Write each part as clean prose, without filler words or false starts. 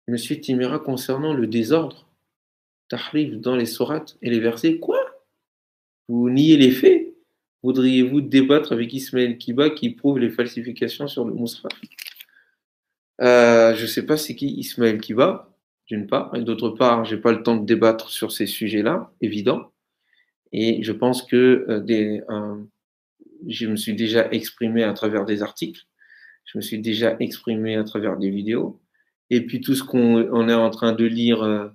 Monsieur Timera, concernant le désordre, tahrif dans les sourates et les versets, quoi? Vous niez les faits? Voudriez-vous débattre avec Ismaël Kiba qui prouve les falsifications sur le Mus'haf? Je ne sais pas c'est qui Ismaël Kiba, d'une part, et d'autre part, j'ai pas le temps de débattre sur ces sujets-là, évident. Et je pense que je me suis déjà exprimé à travers des articles, je me suis déjà exprimé à travers des vidéos. Et puis tout ce qu'on est en train de lire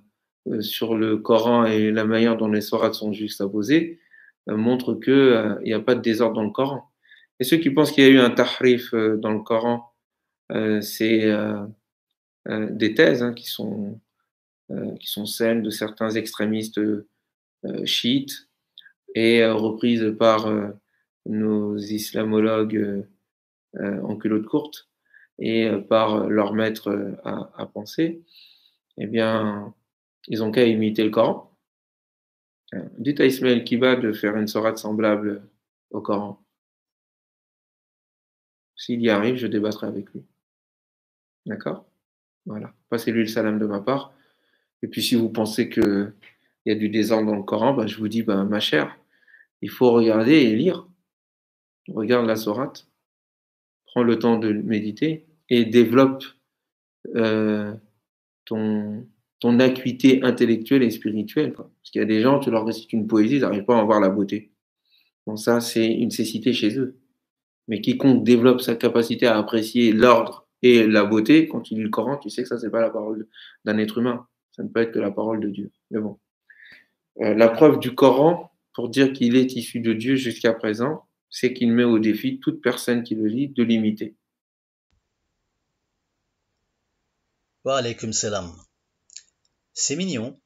sur le Coran et la manière dont les sourates sont juxtaposées montre que il n'y a pas de désordre dans le Coran. Et ceux qui pensent qu'il y a eu un tahrif dans le Coran, c'est des thèses hein, qui sont celles de certains extrémistes chiites et reprises par nos islamologues en culotte courte et par leur maître à penser, eh bien, ils ont qu'à imiter le Coran. Dites à Ismaël Kiba de faire une sourate semblable au Coran. S'il y arrive, je débattrai avec lui. D'accord? Voilà. Passez-lui le salam de ma part. Et puis, si vous pensez qu'il y a du désordre dans le Coran, bah, je vous dis, bah, ma chère, il faut regarder et lire. Regarde la sourate, prends le temps de méditer et développe euh, ton, ton acuité intellectuelle et spirituelle. Quoi. Parce qu'il y a des gens, tu leur récites une poésie, ils n'arrivent pas à en voir la beauté. Bon, ça, c'est une cécité chez eux. Mais quiconque développe sa capacité à apprécier l'ordre et la beauté, quand tu lis le Coran, tu sais que ça, c'est pas la parole d'un être humain. Ça ne peut être que la parole de Dieu. Mais bon. La preuve du Coran, pour dire qu'il est issu de Dieu jusqu'à présent, c'est qu'il met au défi toute personne qui le lit de l'imiter. Wa alaykum salam. C'est mignon,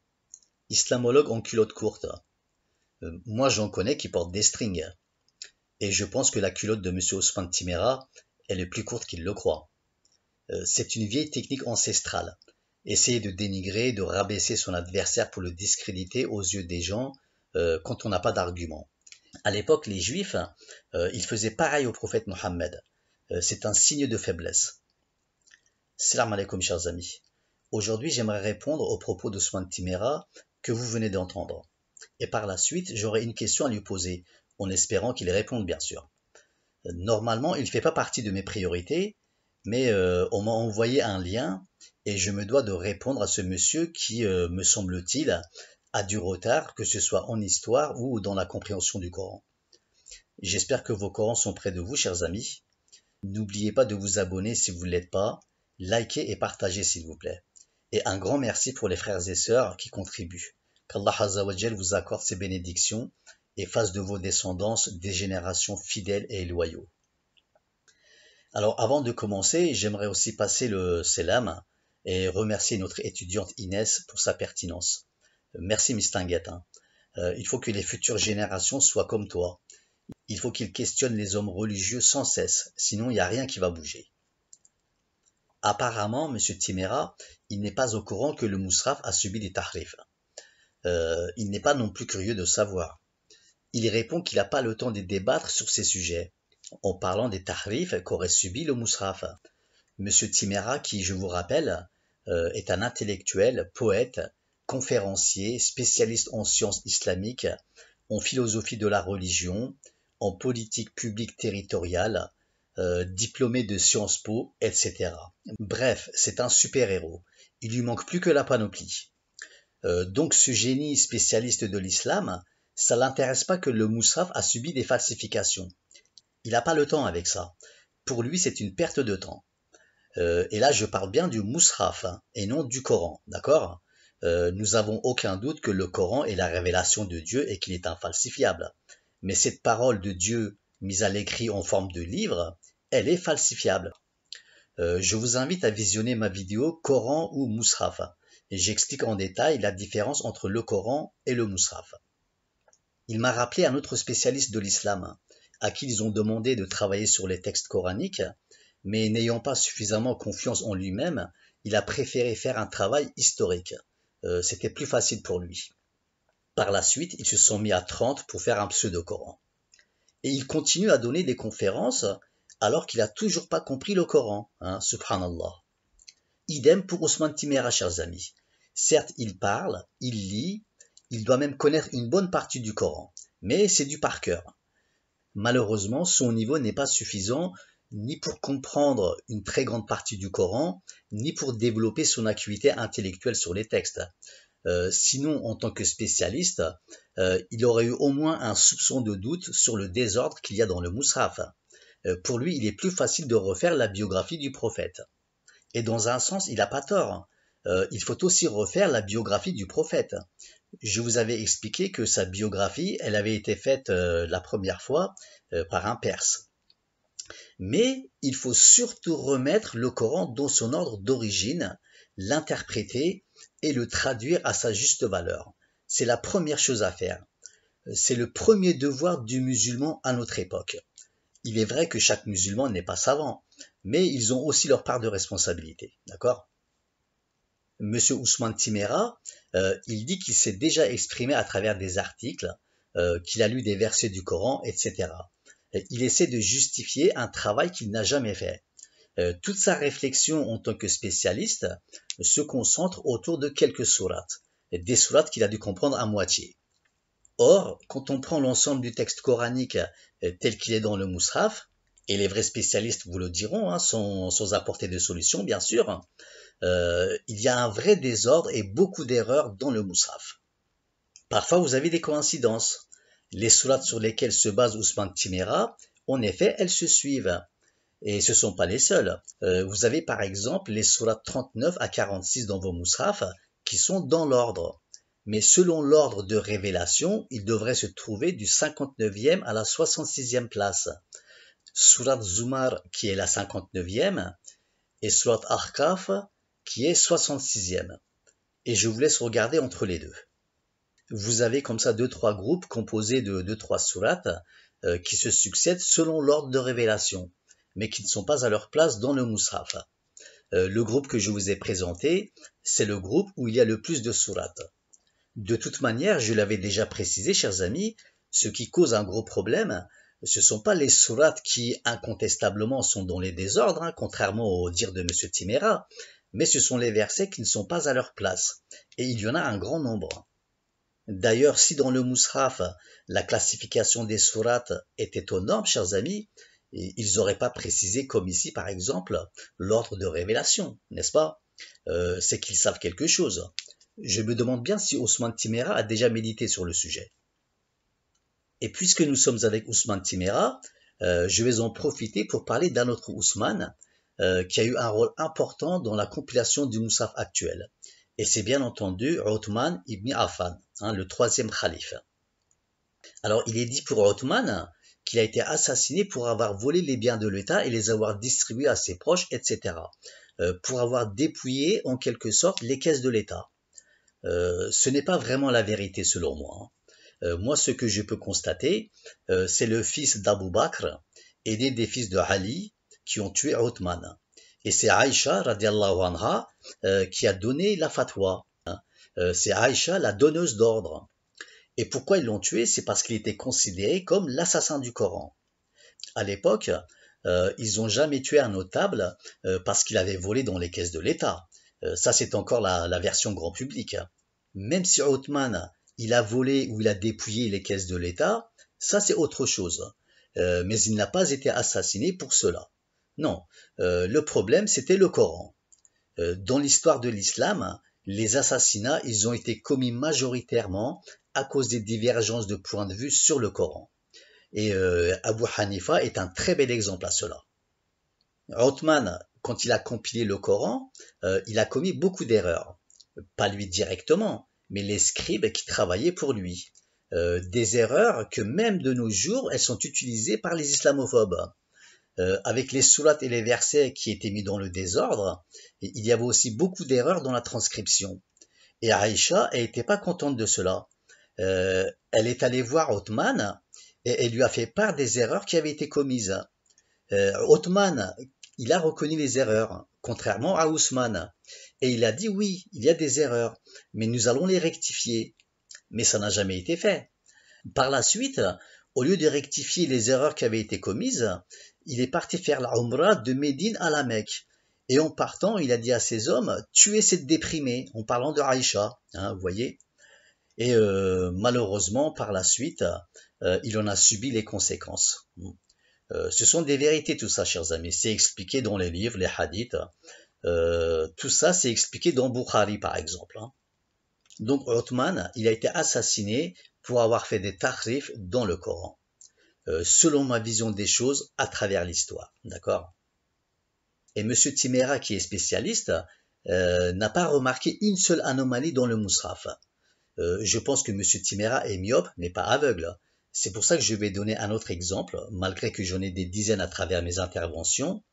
islamologue en culotte courte. Moi j'en connais qui portent des strings. Et je pense que la culotte de Monsieur Ousmane Timera est plus courte qu'il le croit. C'est une vieille technique ancestrale. Essayer de dénigrer, de rabaisser son adversaire pour le discréditer aux yeux des gens quand on n'a pas d'argument. À l'époque, les Juifs, ils faisaient pareil au prophète Mohammed. C'est un signe de faiblesse. Salam alaikum, chers amis. Aujourd'hui, j'aimerais répondre aux propos d'Ousmane Timera que vous venez d'entendre. Et par la suite, j'aurai une question à lui poser, en espérant qu'il réponde bien sûr. Normalement, il ne fait pas partie de mes priorités, mais on m'a envoyé un lien et je me dois de répondre à ce monsieur qui, me semble-t-il, a du retard, que ce soit en histoire ou dans la compréhension du Coran. J'espère que vos Corans sont près de vous, chers amis. N'oubliez pas de vous abonner si vous ne l'êtes pas, likez et partagez s'il vous plaît. Et un grand merci pour les frères et sœurs qui contribuent. Qu'Allah Azza wa Jal vous accorde ses bénédictions et fasse de vos descendants des générations fidèles et loyaux. Alors avant de commencer, j'aimerais aussi passer le selam et remercier notre étudiante Inès pour sa pertinence. Merci Miss Tinguette. Il faut que les futures générations soient comme toi. Il faut qu'ils questionnent les hommes religieux sans cesse, sinon il n'y a rien qui va bouger. Apparemment, M. Timera, il n'est pas au courant que le Musraf a subi des tahrifs. Il n'est pas non plus curieux de savoir. Il répond qu'il n'a pas le temps de débattre sur ces sujets, en parlant des tahrifs qu'aurait subi le Musraf. M. Timera, qui, je vous rappelle, est un intellectuel, poète, conférencier, spécialiste en sciences islamiques, en philosophie de la religion, en politique publique territoriale, diplômé de Sciences Po, etc. Bref, c'est un super-héros. Il lui manque plus que la panoplie. Donc ce génie spécialiste de l'islam, ça l'intéresse pas que le Musraf a subi des falsifications. Il n'a pas le temps avec ça. Pour lui, c'est une perte de temps. Et là, je parle bien du Musraf, hein, et non du Coran, d'accord? Nous avons aucun doute que le Coran est la révélation de Dieu et qu'il est infalsifiable. Mais cette parole de Dieu mise à l'écrit en forme de livre, elle est falsifiable. Je vous invite à visionner ma vidéo Coran ou Musraf, et j'explique en détail la différence entre le Coran et le Musraf. Il m'a rappelé un autre spécialiste de l'islam, à qui ils ont demandé de travailler sur les textes coraniques, mais n'ayant pas suffisamment confiance en lui-même, il a préféré faire un travail historique. C'était plus facile pour lui. Par la suite, ils se sont mis à 30 pour faire un pseudo-Coran. Et il continue à donner des conférences alors qu'il n'a toujours pas compris le Coran, hein, subhanallah. Idem pour Ousmane Timéra, chers amis. Certes, il parle, il lit, il doit même connaître une bonne partie du Coran, mais c'est du par cœur. Malheureusement, son niveau n'est pas suffisant ni pour comprendre une très grande partie du Coran, ni pour développer son acuité intellectuelle sur les textes. Sinon, en tant que spécialiste, il aurait eu au moins un soupçon de doute sur le désordre qu'il y a dans le Mus'haf. Pour lui, il est plus facile de refaire la biographie du prophète. Et dans un sens, il n'a pas tort. Il faut aussi refaire la biographie du prophète. Je vous avais expliqué que sa biographie, elle avait été faite la première fois par un Perse. Mais il faut surtout remettre le Coran dans son ordre d'origine, l'interpréter et le traduire à sa juste valeur. C'est la première chose à faire. C'est le premier devoir du musulman à notre époque. Il est vrai que chaque musulman n'est pas savant, mais ils ont aussi leur part de responsabilité, d'accord ? Monsieur Ousmane Timéra, il dit qu'il s'est déjà exprimé à travers des articles, qu'il a lu des versets du Coran, etc. Il essaie de justifier un travail qu'il n'a jamais fait. Toute sa réflexion en tant que spécialiste se concentre autour de quelques sourates, des sourates qu'il a dû comprendre à moitié. Or, quand on prend l'ensemble du texte coranique tel qu'il est dans le Mus'haf, et les vrais spécialistes vous le diront, hein, sans apporter de solution bien sûr, il y a un vrai désordre et beaucoup d'erreurs dans le Mus'haf. Parfois vous avez des coïncidences. Les sourates sur lesquelles se base Ousmane Timéra, en effet, elles se suivent. Et ce ne sont pas les seules. Vous avez par exemple les sourates 39 à 46 dans vos Mus'haf qui sont dans l'ordre. Mais selon l'ordre de révélation, ils devraient se trouver du 59e à la 66e place. Sourate Zumar qui est la 59e et Sourate Ahqaf qui est 66e. Et je vous laisse regarder entre les deux. Vous avez comme ça 2-3 groupes composés de 2-3 sourates qui se succèdent selon l'ordre de révélation, mais qui ne sont pas à leur place dans le Mus'haf. Le groupe que je vous ai présenté, c'est le groupe où il y a le plus de sourates. De toute manière, je l'avais déjà précisé, chers amis, ce qui cause un gros problème, ce ne sont pas les sourates qui incontestablement sont dans les désordres, hein, contrairement au dire de M. Timéra, mais ce sont les versets qui ne sont pas à leur place. Et il y en a un grand nombre. D'ailleurs, si dans le Mus'haf, la classification des sourates était aux normes, chers amis, ils n'auraient pas précisé comme ici, par exemple, l'ordre de révélation, n'est-ce pas ? C'est qu'ils savent quelque chose. Je me demande bien si Ousmane Timéra a déjà médité sur le sujet. Et puisque nous sommes avec Ousmane Timéra, je vais en profiter pour parler d'un autre Ousmane qui a eu un rôle important dans la compilation du Mus'haf actuel. Et c'est bien entendu Othman ibn Affan, le troisième khalife. Alors il est dit pour Othman qu'il a été assassiné pour avoir volé les biens de l'État et les avoir distribués à ses proches, etc. Pour avoir dépouillé en quelque sorte les caisses de l'État. Ce n'est pas vraiment la vérité selon moi. Moi, ce que je peux constater, c'est le fils d'Abu Bakr, aidé des fils de Ali, qui ont tué Othman. Et c'est Aïcha, radiallahu anha, qui a donné la fatwa. C'est Aïcha, la donneuse d'ordre. Et pourquoi ils l'ont tué? C'est parce qu'il était considéré comme l'assassin du Coran. À l'époque, ils n'ont jamais tué un notable parce qu'il avait volé dans les caisses de l'État. Ça, c'est encore la version grand public. Même si Othman, il a volé ou il a dépouillé les caisses de l'État, ça c'est autre chose. Mais il n'a pas été assassiné pour cela. Non, le problème c'était le Coran. Dans l'histoire de l'islam, les assassinats, ils ont été commis majoritairement à cause des divergences de points de vue sur le Coran. Et Abu Hanifa est un très bel exemple à cela. Othman, quand il a compilé le Coran, il a commis beaucoup d'erreurs. Pas lui directement, mais les scribes qui travaillaient pour lui. Des erreurs que même de nos jours, elles sont utilisées par les islamophobes. Avec les sourates et les versets qui étaient mis dans le désordre, il y avait aussi beaucoup d'erreurs dans la transcription. Et Aïcha, elle n'était pas contente de cela. Elle est allée voir Othman et elle lui a fait part des erreurs qui avaient été commises. Othman, il a reconnu les erreurs, contrairement à Ousmane. Et il a dit oui, il y a des erreurs, mais nous allons les rectifier. Mais ça n'a jamais été fait. Par la suite, au lieu de rectifier les erreurs qui avaient été commises, il est parti faire la Umrah de Médine à la Mecque. Et en partant, il a dit à ses hommes, tuez cette déprimée, en parlant de Aïcha, hein, vous voyez. Et malheureusement, par la suite, il en a subi les conséquences. Ce sont des vérités tout ça, chers amis. C'est expliqué dans les livres, les hadiths. Tout ça, c'est expliqué dans Bukhari, par exemple. Hein. Donc, Othman, il a été assassiné pour avoir fait des tahrifs dans le Coran. Selon ma vision des choses, à travers l'histoire. D'accord? Et M. Timera, qui est spécialiste, n'a pas remarqué une seule anomalie dans le Mus'haf. Je pense que M. Timera est myope, mais pas aveugle. C'est pour ça que je vais donner un autre exemple, malgré que j'en ai des dizaines à travers mes interventions.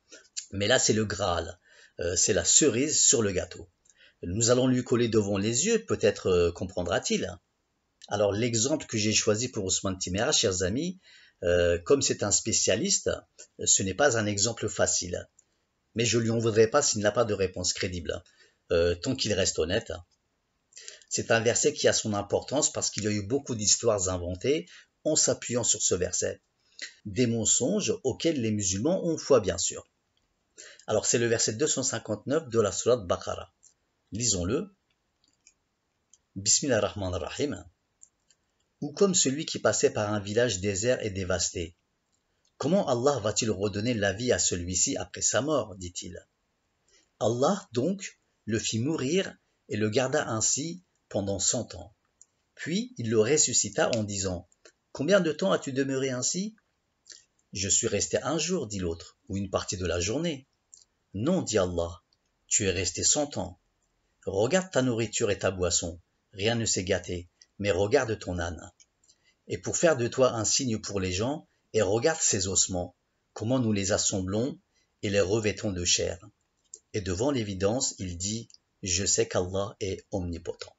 Mais là, c'est le Graal. C'est la cerise sur le gâteau. Nous allons lui coller devant les yeux, peut-être comprendra-t-il. Alors, l'exemple que j'ai choisi pour Ousmane Timera, chers amis, comme c'est un spécialiste, ce n'est pas un exemple facile. Mais je lui en voudrais pas s'il n'a pas de réponse crédible, tant qu'il reste honnête. C'est un verset qui a son importance parce qu'il y a eu beaucoup d'histoires inventées en s'appuyant sur ce verset. Des mensonges auxquels les musulmans ont foi, bien sûr. Alors, c'est le verset 259 de la sourate Baqara. Lisons-le. Bismillah ar-Rahman ar-Rahim. Ou comme celui qui passait par un village désert et dévasté. Comment Allah va-t-il redonner la vie à celui-ci après sa mort, dit-il. Allah, donc, le fit mourir et le garda ainsi pendant 100 ans. Puis il le ressuscita en disant, « Combien de temps as-tu demeuré ainsi » ? « Je suis resté un jour, dit l'autre, ou une partie de la journée. » « Non, dit Allah, tu es resté 100 ans. Regarde ta nourriture et ta boisson, rien ne s'est gâté, mais regarde ton âne. Et pour faire de toi un signe pour les gens, et regarde ces ossements, comment nous les assemblons et les revêtons de chair. Et devant l'évidence, il dit, je sais qu'Allah est omnipotent.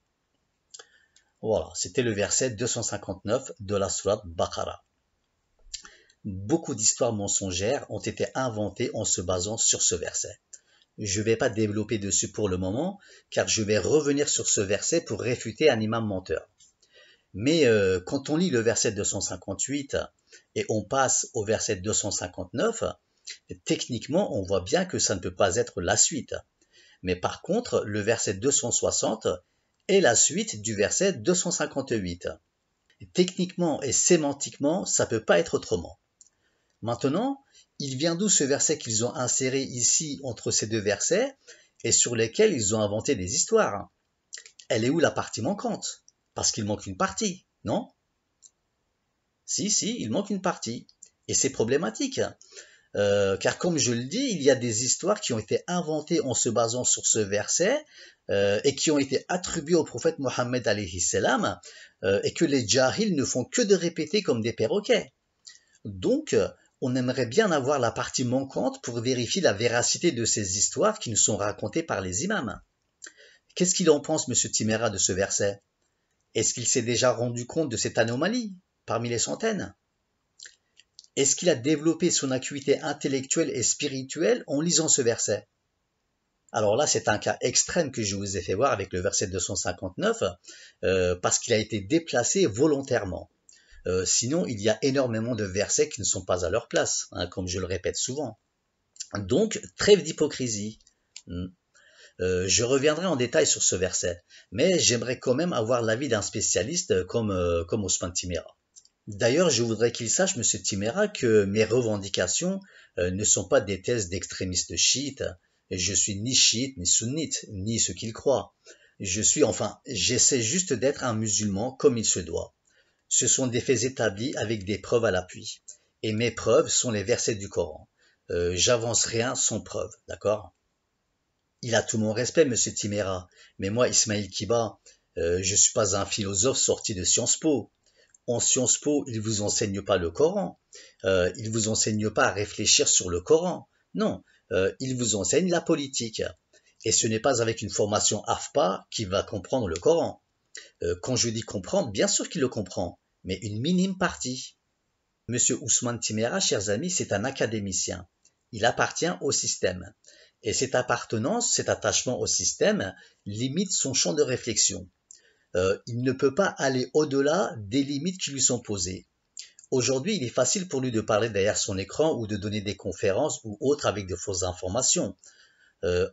Voilà, c'était le verset 259 de la sourate Baqara. Beaucoup d'histoires mensongères ont été inventées en se basant sur ce verset. Je ne vais pas développer dessus pour le moment, car je vais revenir sur ce verset pour réfuter un imam menteur. Mais quand on lit le verset 258 et on passe au verset 259, techniquement, on voit bien que ça ne peut pas être la suite. Mais par contre, le verset 260 est la suite du verset 258. Techniquement et sémantiquement, ça ne peut pas être autrement. Maintenant, il vient d'où ce verset qu'ils ont inséré ici entre ces deux versets et sur lesquels ils ont inventé des histoires? Elle est où la partie manquante? Parce qu'il manque une partie, non? Si, il manque une partie. Et c'est problématique. Car comme je le dis, il y a des histoires qui ont été inventées en se basant sur ce verset et qui ont été attribuées au prophète Mohammed alayhi salam et que les jahils ne font que de répéter comme des perroquets. Donc, on aimerait bien avoir la partie manquante pour vérifier la véracité de ces histoires qui nous sont racontées par les imams. Qu'est-ce qu'il en pense, M. Timera, de ce verset? Est-ce qu'il s'est déjà rendu compte de cette anomalie parmi les centaines? Est-ce qu'il a développé son acuité intellectuelle et spirituelle en lisant ce verset? Alors là, c'est un cas extrême que je vous ai fait voir avec le verset 259, parce qu'il a été déplacé volontairement. Sinon, il y a énormément de versets qui ne sont pas à leur place, hein, comme je le répète souvent. Donc, trêve d'hypocrisie. Je reviendrai en détail sur ce verset, mais j'aimerais quand même avoir l'avis d'un spécialiste comme Ousmane Timera. D'ailleurs, je voudrais qu'il sache, M. Timera, que mes revendications ne sont pas des thèses d'extrémistes chiites. Je suis ni chiite, ni sunnite, ni ce qu'ils croient. J'essaie juste d'être un musulman comme il se doit. Ce sont des faits établis avec des preuves à l'appui. Et mes preuves sont les versets du Coran. J'avance rien sans preuve, d'accord? Il a tout mon respect, M. Timera, mais moi, Ismaël Kiba, je suis pas un philosophe sorti de Sciences Po. En Sciences Po, ils vous enseignent pas le Coran. Ils vous enseignent pas à réfléchir sur le Coran. Non, ils vous enseignent la politique. Et ce n'est pas avec une formation AFPA qu'il va comprendre le Coran. Quand je dis comprendre, bien sûr qu'il le comprend, mais une minime partie. Monsieur Ousmane Timera, chers amis, c'est un académicien. Il appartient au système. Et cette appartenance, cet attachement au système, limite son champ de réflexion. Il ne peut pas aller au-delà des limites qui lui sont posées. Aujourd'hui, il est facile pour lui de parler derrière son écran ou de donner des conférences ou autres avec de fausses informations.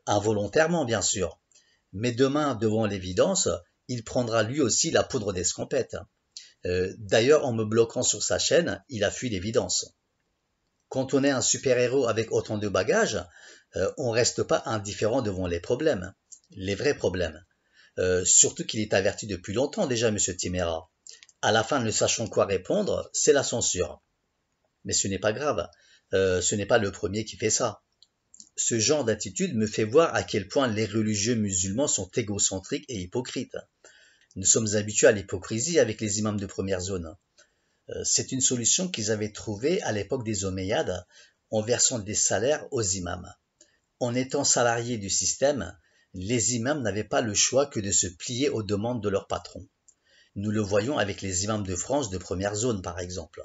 involontairement bien sûr. Mais demain, devant l'évidence, il prendra lui aussi la poudre d'escampette. D'ailleurs, en me bloquant sur sa chaîne, il a fui l'évidence. Quand on est un super-héros avec autant de bagages, on reste pas indifférent devant les problèmes, les vrais problèmes. Surtout qu'il est averti depuis longtemps déjà, Monsieur Timéra. À la fin, ne sachant quoi répondre, c'est la censure. Mais ce n'est pas grave, ce n'est pas le premier qui fait ça. Ce genre d'attitude me fait voir à quel point les religieux musulmans sont égocentriques et hypocrites. Nous sommes habitués à l'hypocrisie avec les imams de première zone. C'est une solution qu'ils avaient trouvée à l'époque des Omeyyades en versant des salaires aux imams. En étant salariés du système, les imams n'avaient pas le choix que de se plier aux demandes de leur patron. Nous le voyons avec les imams de France de première zone par exemple.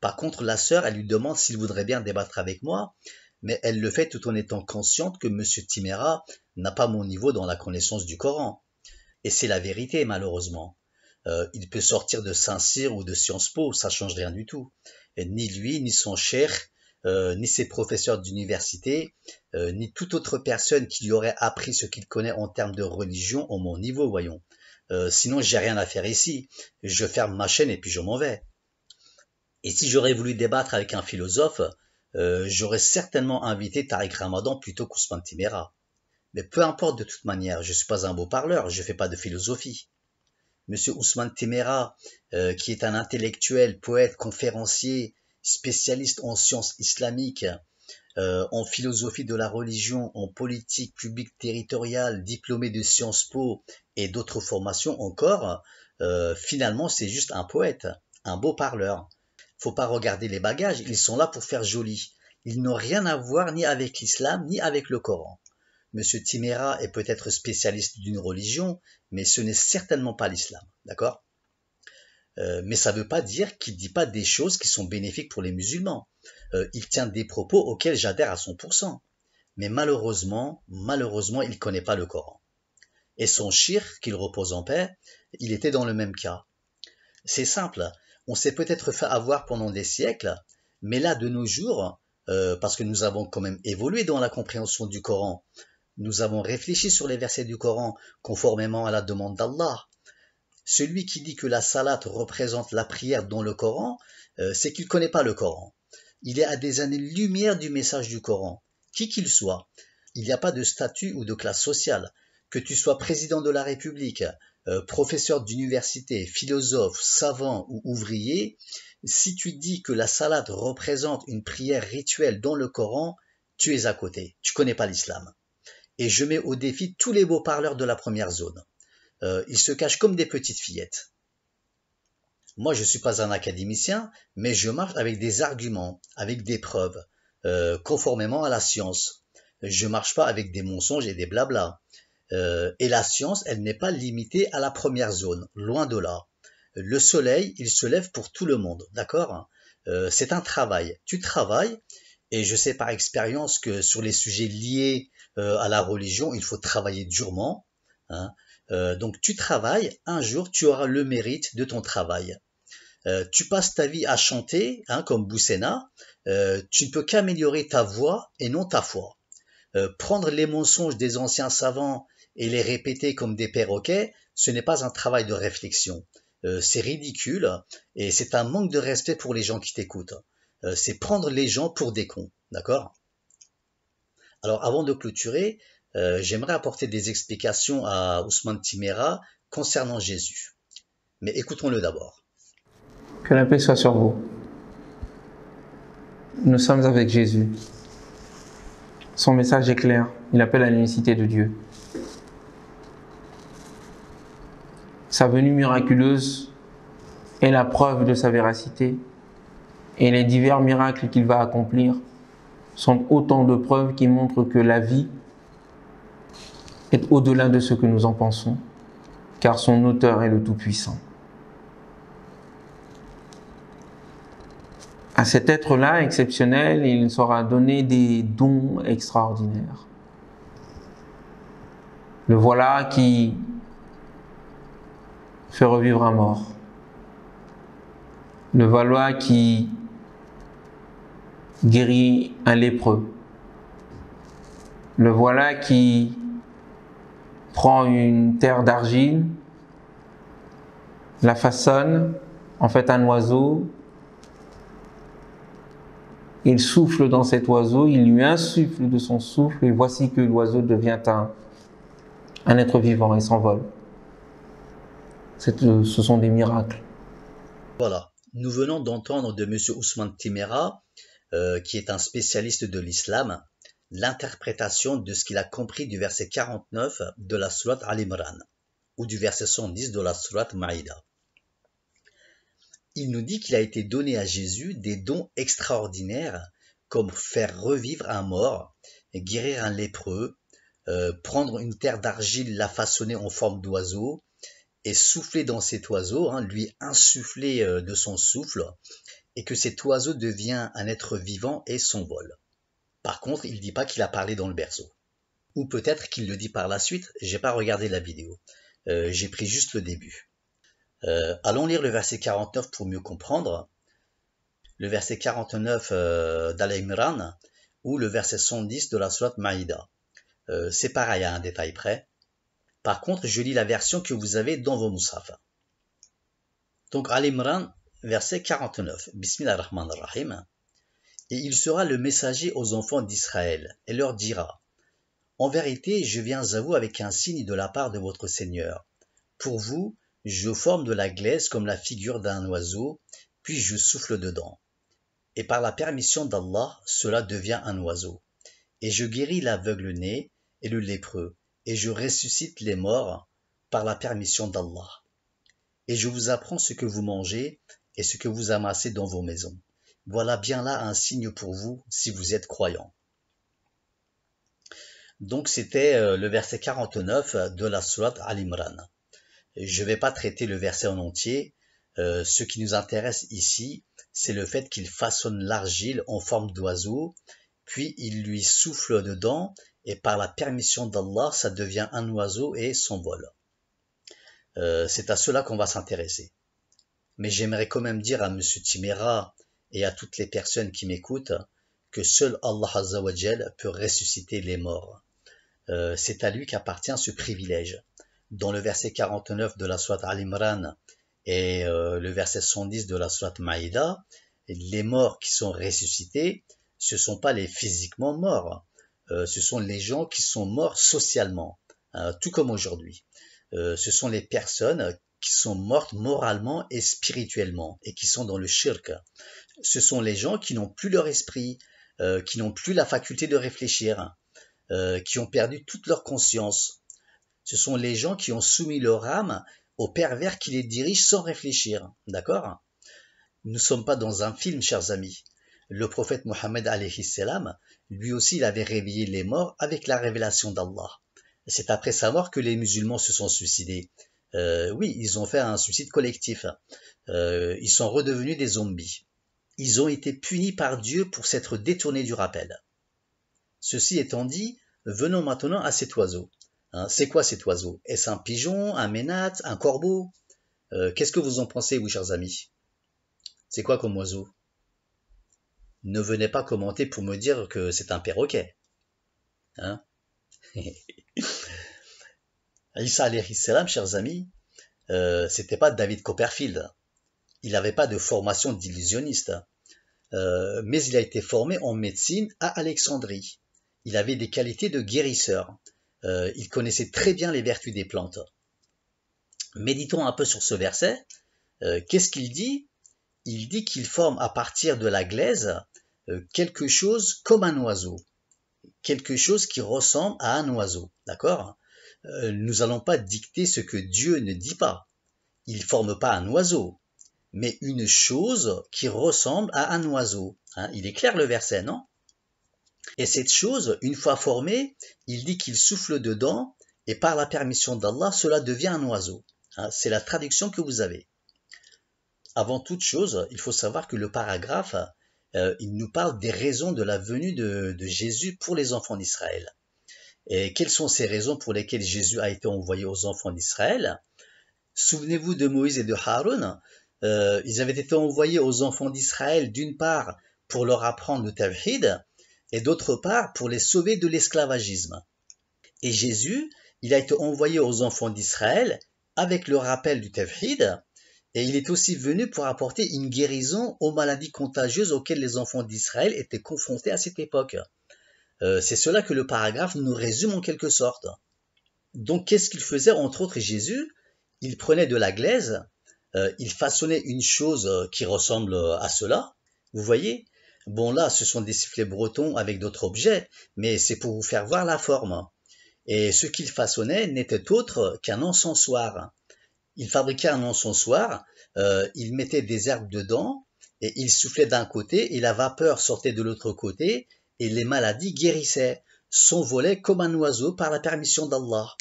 Par contre, la sœur, elle lui demande s'il voudrait bien débattre avec moi, mais elle le fait tout en étant consciente que M. Timéra n'a pas mon niveau dans la connaissance du Coran. Et c'est la vérité, malheureusement. Il peut sortir de Saint-Cyr ou de Sciences Po, ça change rien du tout. Et ni lui, ni son cheikh, ni ses professeurs d'université, ni toute autre personne qui lui aurait appris ce qu'il connaît en termes de religion ont mon niveau, voyons. Sinon, j'ai rien à faire ici. Je ferme ma chaîne et puis je m'en vais. Et si j'aurais voulu débattre avec un philosophe, j'aurais certainement invité Tariq Ramadan plutôt qu'Ousmane Timéra. Mais peu importe de toute manière, je ne suis pas un beau parleur, je ne fais pas de philosophie. Monsieur Ousmane Timéra, qui est un intellectuel, poète, conférencier, spécialiste en sciences islamiques, en philosophie de la religion, en politique publique territoriale, diplômé de Sciences Po et d'autres formations encore, finalement c'est juste un poète, un beau parleur. Faut pas regarder les bagages, ils sont là pour faire joli. Ils n'ont rien à voir ni avec l'islam, ni avec le Coran. Monsieur Timéra est peut-être spécialiste d'une religion, mais ce n'est certainement pas l'islam, d'accord? Mais ça ne veut pas dire qu'il ne dit pas des choses qui sont bénéfiques pour les musulmans. Il tient des propos auxquels j'adhère à 100%. Mais malheureusement, il ne connaît pas le Coran. Et son shir, qu'il repose en paix, il était dans le même cas. C'est simple, on s'est peut-être fait avoir pendant des siècles, mais là, de nos jours, parce que nous avons quand même évolué dans la compréhension du Coran, nous avons réfléchi sur les versets du Coran conformément à la demande d'Allah. Celui qui dit que la salat représente la prière dans le Coran, c'est qu'il ne connaît pas le Coran. Il est à des années-lumière du message du Coran, qui qu'il soit. Il n'y a pas de statut ou de classe sociale. Que tu sois président de la République, professeur d'université, philosophe, savant ou ouvrier, si tu dis que la salat représente une prière rituelle dans le Coran, tu es à côté, tu ne connais pas l'islam. Et je mets au défi tous les beaux parleurs de la première zone. Ils se cachent comme des petites fillettes. Moi, je ne suis pas un académicien, mais je marche avec des arguments, avec des preuves, conformément à la science. Je ne marche pas avec des mensonges et des blablas. Et la science, elle n'est pas limitée à la première zone, loin de là. Le soleil, il se lève pour tout le monde, d'accord? C'est un travail. Tu travailles, et je sais par expérience que sur les sujets liés à la religion, il faut travailler durement. Hein. Donc tu travailles, un jour tu auras le mérite de ton travail. Tu passes ta vie à chanter, hein, comme Boussena, tu ne peux qu'améliorer ta voix et non ta foi. Prendre les mensonges des anciens savants et les répéter comme des perroquets, ce n'est pas un travail de réflexion. C'est ridicule et c'est un manque de respect pour les gens qui t'écoutent. C'est prendre les gens pour des cons, d'accord? Alors avant de clôturer, j'aimerais apporter des explications à Ousmane Timéra concernant Jésus. Mais écoutons-le d'abord. Que la paix soit sur vous. Nous sommes avec Jésus. Son message est clair. Il appelle à l'unicité de Dieu. Sa venue miraculeuse est la preuve de sa véracité et les divers miracles qu'il va accomplir sont autant de preuves qui montrent que la vie est au-delà de ce que nous en pensons, car son auteur est le Tout-Puissant. À cet être-là exceptionnel, il sera donné des dons extraordinaires. Le voilà qui fait revivre un mort. Le voilà qui guérit un lépreux. Le voilà qui prend une terre d'argile, la façonne, en fait un oiseau. Il souffle dans cet oiseau, il lui insuffle de son souffle, et voici que l'oiseau devient un être vivant et s'envole. Ce sont des miracles. Voilà, nous venons d'entendre de M. Ousmane Timéra, qui est un spécialiste de l'islam, l'interprétation de ce qu'il a compris du verset 49 de la sourate Al-Imran, ou du verset 110 de la sourate Maïda. Il nous dit qu'il a été donné à Jésus des dons extraordinaires, comme faire revivre un mort, guérir un lépreux, prendre une terre d'argile, la façonner en forme d'oiseau, et souffler dans cet oiseau, lui insuffler de son souffle, et que cet oiseau devient un être vivant et s'envole. Par contre, il ne dit pas qu'il a parlé dans le berceau. Ou peut-être qu'il le dit par la suite, j'ai pas regardé la vidéo. J'ai pris juste le début. Allons lire le verset 49 pour mieux comprendre. Le verset 49 d'Al-Imran ou le verset 110 de la sourate Maïda. C'est pareil à un détail près. Par contre, je lis la version que vous avez dans vos mushaf. Donc Al-Imran, verset 49. Bismillah ar-Rahman ar-Rahim. Et il sera le messager aux enfants d'Israël et leur dira: En vérité, je viens à vous avec un signe de la part de votre Seigneur. Pour vous, je forme de la glaise comme la figure d'un oiseau, puis je souffle dedans. Et par la permission d'Allah, cela devient un oiseau. Et je guéris l'aveugle-né et le lépreux, et je ressuscite les morts par la permission d'Allah. Et je vous apprends ce que vous mangez et ce que vous amassez dans vos maisons. Voilà bien là un signe pour vous si vous êtes croyants. Donc c'était le verset 49 de la sourate Al-Imran. Je ne vais pas traiter le verset en entier. Ce qui nous intéresse ici, c'est le fait qu'il façonne l'argile en forme d'oiseau, puis il lui souffle dedans, et par la permission d'Allah, ça devient un oiseau et s'envole. C'est à cela qu'on va s'intéresser. Mais j'aimerais quand même dire à M. Timéra et à toutes les personnes qui m'écoutent que seul Allah Azza wa Jal peut ressusciter les morts. C'est à lui qu'appartient ce privilège. Dans le verset 49 de la sourate Al-Imran et le verset 110 de la sourate Maïda, les morts qui sont ressuscités, ce ne sont pas les physiquement morts, ce sont les gens qui sont morts socialement, tout comme aujourd'hui. Ce sont les personnes qui sont mortes moralement et spirituellement et qui sont dans le shirk. Ce sont les gens qui n'ont plus leur esprit, qui n'ont plus la faculté de réfléchir, qui ont perdu toute leur conscience. Ce sont les gens qui ont soumis leur âme au pervers qui les dirige sans réfléchir. D'accord ? Nous ne sommes pas dans un film, chers amis. Le prophète Mohammed alayhi salam, lui aussi, il avait réveillé les morts avec la révélation d'Allah. C'est après sa mort que les musulmans se sont suicidés. Oui, ils ont fait un suicide collectif. Ils sont redevenus des zombies. Ils ont été punis par Dieu pour s'être détournés du rappel. Ceci étant dit, venons maintenant à cet oiseau. C'est quoi cet oiseau? Est-ce un pigeon, un ménate, un corbeau? Qu'est-ce que vous en pensez, vous, chers amis? C'est quoi comme oiseau? Ne venez pas commenter pour me dire que c'est un perroquet. Isa alayhi salam, chers amis, c'était pas David Copperfield. Il n'avait pas de formation d'illusionniste. Mais il a été formé en médecine à Alexandrie. Il avait des qualités de guérisseur. Il connaissait très bien les vertus des plantes. Méditons un peu sur ce verset. Qu'est-ce qu'il dit? Il dit qu'il forme à partir de la glaise quelque chose comme un oiseau. Quelque chose qui ressemble à un oiseau. D'accord? Nous n'allons pas dicter ce que Dieu ne dit pas. Il ne forme pas un oiseau, mais une chose qui ressemble à un oiseau. Il est clair le verset, non? Et cette chose, une fois formée, il dit qu'il souffle dedans, et par la permission d'Allah, cela devient un oiseau. C'est la traduction que vous avez. Avant toute chose, il faut savoir que le paragraphe, il nous parle des raisons de la venue de Jésus pour les enfants d'Israël. Et quelles sont ces raisons pour lesquelles Jésus a été envoyé aux enfants d'Israël? Souvenez-vous de Moïse et de Haroun. Ils avaient été envoyés aux enfants d'Israël d'une part pour leur apprendre le tawhid et d'autre part pour les sauver de l'esclavagisme. Et Jésus, il a été envoyé aux enfants d'Israël avec le rappel du Tawhid, et il est aussi venu pour apporter une guérison aux maladies contagieuses auxquelles les enfants d'Israël étaient confrontés à cette époque. C'est cela que le paragraphe nous résume en quelque sorte. Donc qu'est-ce qu'il faisait entre autres Jésus? Il prenait de la glaise, il façonnait une chose qui ressemble à cela, vous voyez? Bon là, ce sont des sifflets bretons avec d'autres objets, mais c'est pour vous faire voir la forme. Et ce qu'il façonnait n'était autre qu'un encensoir. Il fabriquait un encensoir, il mettait des herbes dedans, et il soufflait d'un côté, et la vapeur sortait de l'autre côté, et les maladies guérissaient, s'envolaient comme un oiseau par la permission d'Allah.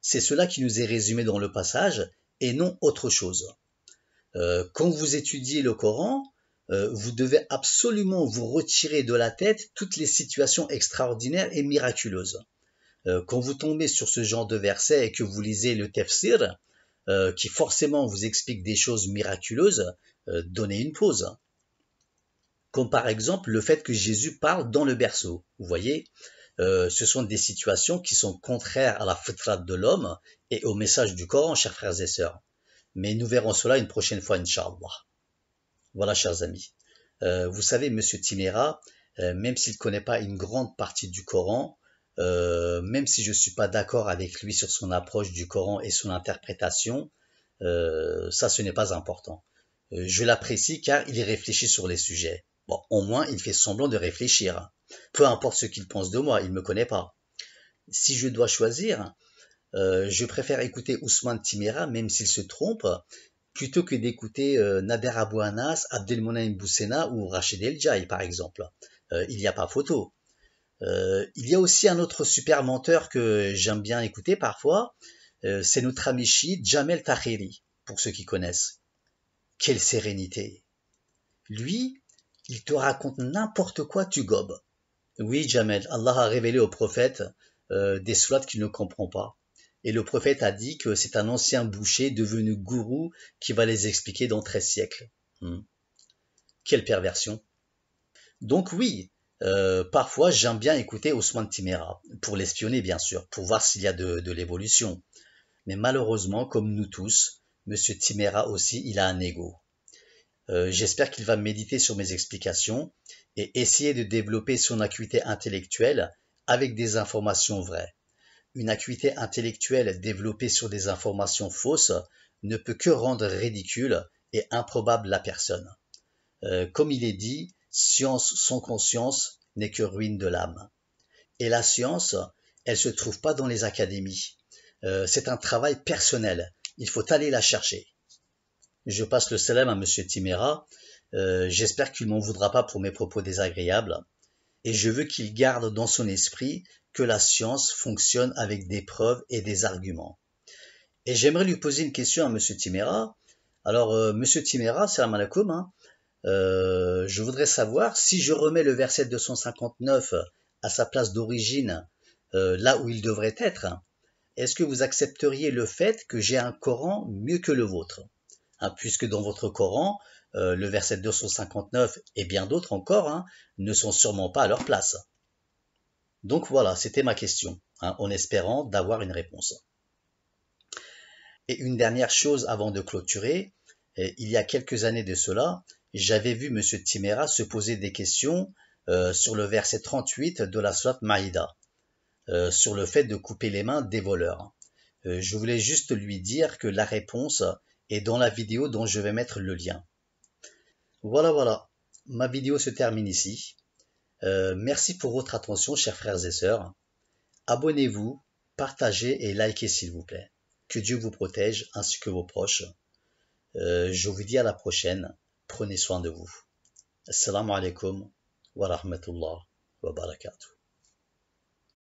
C'est cela qui nous est résumé dans le passage, et non autre chose. Quand vous étudiez le Coran, vous devez absolument vous retirer de la tête toutes les situations extraordinaires et miraculeuses. Quand vous tombez sur ce genre de verset et que vous lisez le tafsir, qui forcément vous explique des choses miraculeuses, donnez une pause. Comme par exemple le fait que Jésus parle dans le berceau. Vous voyez, ce sont des situations qui sont contraires à la fitra de l'homme et au message du Coran, chers frères et sœurs. Mais nous verrons cela une prochaine fois, Inch'Allah. Voilà, chers amis. Vous savez, Monsieur Timéra, même s'il ne connaît pas une grande partie du Coran, même si je ne suis pas d'accord avec lui sur son approche du Coran et son interprétation, ça ce n'est pas important. Je l'apprécie car il réfléchit sur les sujets. Bon, au moins il fait semblant de réfléchir. Peu importe ce qu'il pense de moi, il ne me connaît pas. Si je dois choisir, je préfère écouter Ousmane Timéra, même s'il se trompe, plutôt que d'écouter Nader Abou Anas, Abdelmonem Boussena ou Rachid El Djaï, par exemple. Il n'y a pas photo. Il y a aussi un autre super menteur que j'aime bien écouter parfois, c'est notre ami chiite Jamel Tahiri, pour ceux qui connaissent. Quelle sérénité! Lui, il te raconte n'importe quoi, tu gobes. Oui, Jamel, Allah a révélé au prophète des sourates qu'il ne comprend pas. Et le prophète a dit que c'est un ancien boucher devenu gourou qui va les expliquer dans 13 siècles. Quelle perversion! Donc oui, parfois j'aime bien écouter Ousmane Timéra, pour l'espionner bien sûr, pour voir s'il y a de l'évolution. Mais malheureusement, comme nous tous, Monsieur Timéra aussi, il a un ego. J'espère qu'il va méditer sur mes explications et essayer de développer son acuité intellectuelle avec des informations vraies. Une acuité intellectuelle développée sur des informations fausses ne peut que rendre ridicule et improbable la personne. Comme il est dit, science sans conscience n'est que ruine de l'âme. Et la science, elle se trouve pas dans les académies. C'est un travail personnel. Il faut aller la chercher. Je passe le salam à Monsieur Timéra. J'espère qu'il m'en voudra pas pour mes propos désagréables. Et je veux qu'il garde dans son esprit que la science fonctionne avec des preuves et des arguments. Et j'aimerais lui poser une question à Monsieur Timéra. Alors, Monsieur Timéra, salam alaikum, hein. Je voudrais savoir si je remets le verset 259 à sa place d'origine, là où il devrait être, est-ce que vous accepteriez le fait que j'ai un Coran mieux que le vôtre, puisque dans votre Coran, le verset 259 et bien d'autres encore ne sont sûrement pas à leur place. Donc voilà, c'était ma question, en espérant d'avoir une réponse. Et une dernière chose avant de clôturer, il y a quelques années de cela, j'avais vu Monsieur Timéra se poser des questions sur le verset 38 de la sourate Maïda, sur le fait de couper les mains des voleurs. Je voulais juste lui dire que la réponse est dans la vidéo dont je vais mettre le lien. Voilà, ma vidéo se termine ici. Merci pour votre attention, chers frères et sœurs. Abonnez-vous, partagez et likez s'il vous plaît. Que Dieu vous protège ainsi que vos proches. Je vous dis à la prochaine. Prenez soin de vous. Assalamu alaikum wa rahmatullah wa barakatuh.